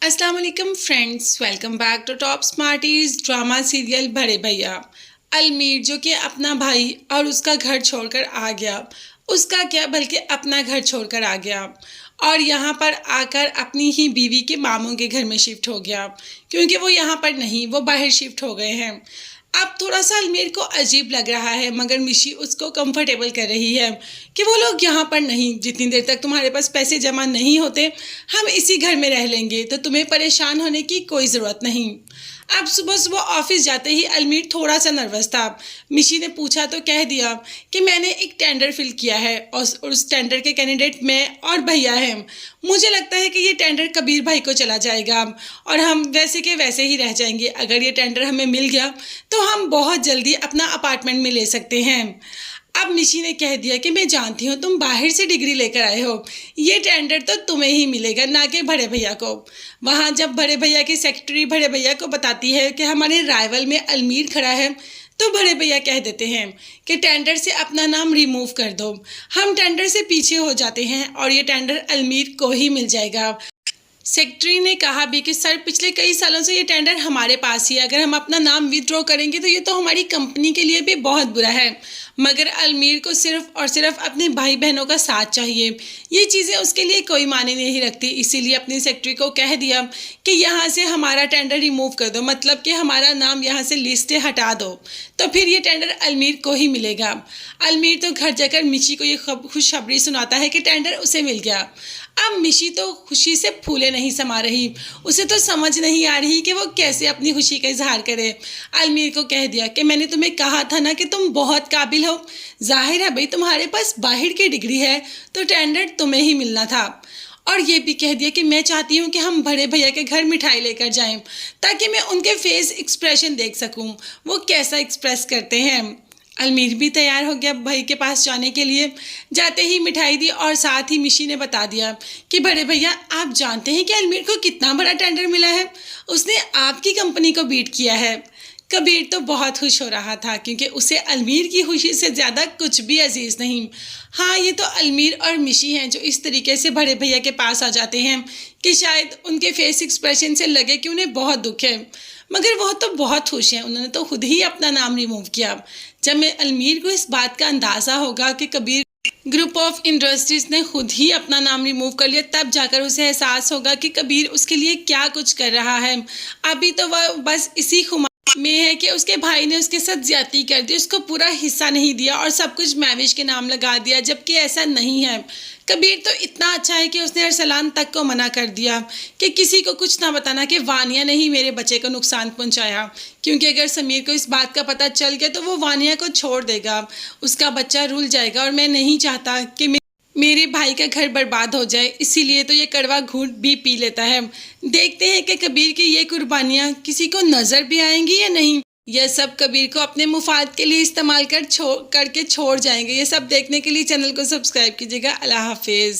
अस्सलाम वालेकुम friends, welcome back to Top Smarties drama serial बड़े भैया। अलमीर जो कि अपना भाई और उसका घर छोड़कर आ गया, उसका क्या बल्कि अपना घर छोड़कर आ गया और यहाँ पर आकर अपनी ही बीवी के मामों के घर में शिफ्ट हो गया, क्योंकि वो यहाँ पर नहीं, वो बाहर शिफ्ट हो गए हैं। अब थोड़ा सा अलमीर को अजीब लग रहा है, मगर मिशी उसको कंफर्टेबल कर रही है कि वो लोग यहाँ पर नहीं, जितनी देर तक तुम्हारे पास पैसे जमा नहीं होते हम इसी घर में रह लेंगे, तो तुम्हें परेशान होने की कोई ज़रूरत नहीं। अब सुबह सुबह ऑफिस जाते ही अलमीर थोड़ा सा नर्वस था। मिशी ने पूछा तो कह दिया कि मैंने एक टेंडर फिल किया है और उस टेंडर के कैंडिडेट मैं और भैया हैं। मुझे लगता है कि ये टेंडर कबीर भाई को चला जाएगा और हम वैसे के वैसे ही रह जाएंगे। अगर ये टेंडर हमें मिल गया तो हम बहुत जल्दी अपना अपार्टमेंट में ले सकते हैं। अब मिशी ने कह दिया कि मैं जानती हूँ तुम बाहर से डिग्री लेकर आए हो, ये टेंडर तो तुम्हें ही मिलेगा, ना कि बड़े भैया को। वहाँ जब बड़े भैया की सेक्रेटरी बड़े भैया को बताती है कि हमारे राइवल में अलमीर खड़ा है, तो बड़े भैया कह देते हैं कि टेंडर से अपना नाम रिमूव कर दो। हम टेंडर से पीछे हो जाते हैं और ये टेंडर अलमीर को ही मिल जाएगा। सेक्रेटरी ने कहा भी कि सर पिछले कई सालों से ये टेंडर हमारे पास ही है, अगर हम अपना नाम विड्रॉ करेंगे तो ये तो हमारी कंपनी के लिए भी बहुत बुरा है। मगर अलमीर को सिर्फ और सिर्फ अपने भाई बहनों का साथ चाहिए, ये चीज़ें उसके लिए कोई मायने नहीं रखती। इसीलिए अपनी सेक्रेटरी को कह दिया कि यहाँ से हमारा टेंडर रिमूव कर दो, मतलब कि हमारा नाम यहाँ से लिस्ट से हटा दो, तो फिर ये टेंडर अलमीर को ही मिलेगा। अलमीर तो घर जाकर मिशी को ये खुशखबरी सुनाता है कि टेंडर उसे मिल गया। अब मिशी तो खुशी से फूले नहीं समा रही, उसे तो समझ नहीं आ रही कि वो कैसे अपनी खुशी का इजहार करे। अलमीर को कह दिया कि मैंने तुम्हें कहा था ना कि तुम बहुत काबिल हो, जाहिर है भाई तुम्हारे पास बाहर की डिग्री है, तो टेंडर तुम्हें ही मिलना था। और ये भी कह दिया कि मैं चाहती हूँ कि हम बड़े भैया के घर मिठाई लेकर जाएं, ताकि मैं उनके फेस एक्सप्रेशन देख सकूँ, वो कैसा एक्सप्रेस करते हैं। अलमीर भी तैयार हो गया भाई के पास जाने के लिए। जाते ही मिठाई दी और साथ ही मिशी ने बता दिया कि बड़े भैया आप जानते हैं कि अलमीर को कितना बड़ा टेंडर मिला है, उसने आपकी कंपनी को बीट किया है। कबीर तो बहुत खुश हो रहा था, क्योंकि उसे अलमीर की खुशी से ज़्यादा कुछ भी अजीज़ नहीं। हाँ, ये तो अलमीर और मिशी हैं जो इस तरीके से बड़े भैया के पास आ जाते हैं कि शायद उनके फेस एक्सप्रेशन से लगे कि उन्हें बहुत दुख है, मगर वो तो बहुत खुश हैं। उन्होंने तो खुद ही अपना नाम रिमूव किया। जब मैं अलमीर को इस बात का अंदाज़ा होगा कि कबीर ग्रुप ऑफ इंडस्ट्रीज़ ने खुद ही अपना नाम रिमूव कर लिया, तब जाकर उसे एहसास होगा कि कबीर उसके लिए क्या कुछ कर रहा है। अभी तो वह बस इसी खुमार में है कि उसके भाई ने उसके साथ ज्यादती कर दी, उसको पूरा हिस्सा नहीं दिया और सब कुछ महविश के नाम लगा दिया, जबकि ऐसा नहीं है। कबीर तो इतना अच्छा है कि उसने अरसलान तक को मना कर दिया कि किसी को कुछ ना बताना कि वानिया ने ही मेरे बच्चे को नुकसान पहुंचाया, क्योंकि अगर समीर को इस बात का पता चल गया तो वो वानिया को छोड़ देगा, उसका बच्चा रुल जाएगा और मैं नहीं चाहता कि मेरे भाई का घर बर्बाद हो जाए। इसीलिए तो ये कड़वा घूंट भी पी लेता है। देखते हैं कि कबीर की ये कुर्बानियाँ किसी को नज़र भी आएंगी या नहीं। यह सब कबीर को अपने मुफाद के लिए इस्तेमाल करके छोड़ जाएंगे। ये सब देखने के लिए चैनल को सब्सक्राइब कीजिएगा। अल्लाह हाफिज़।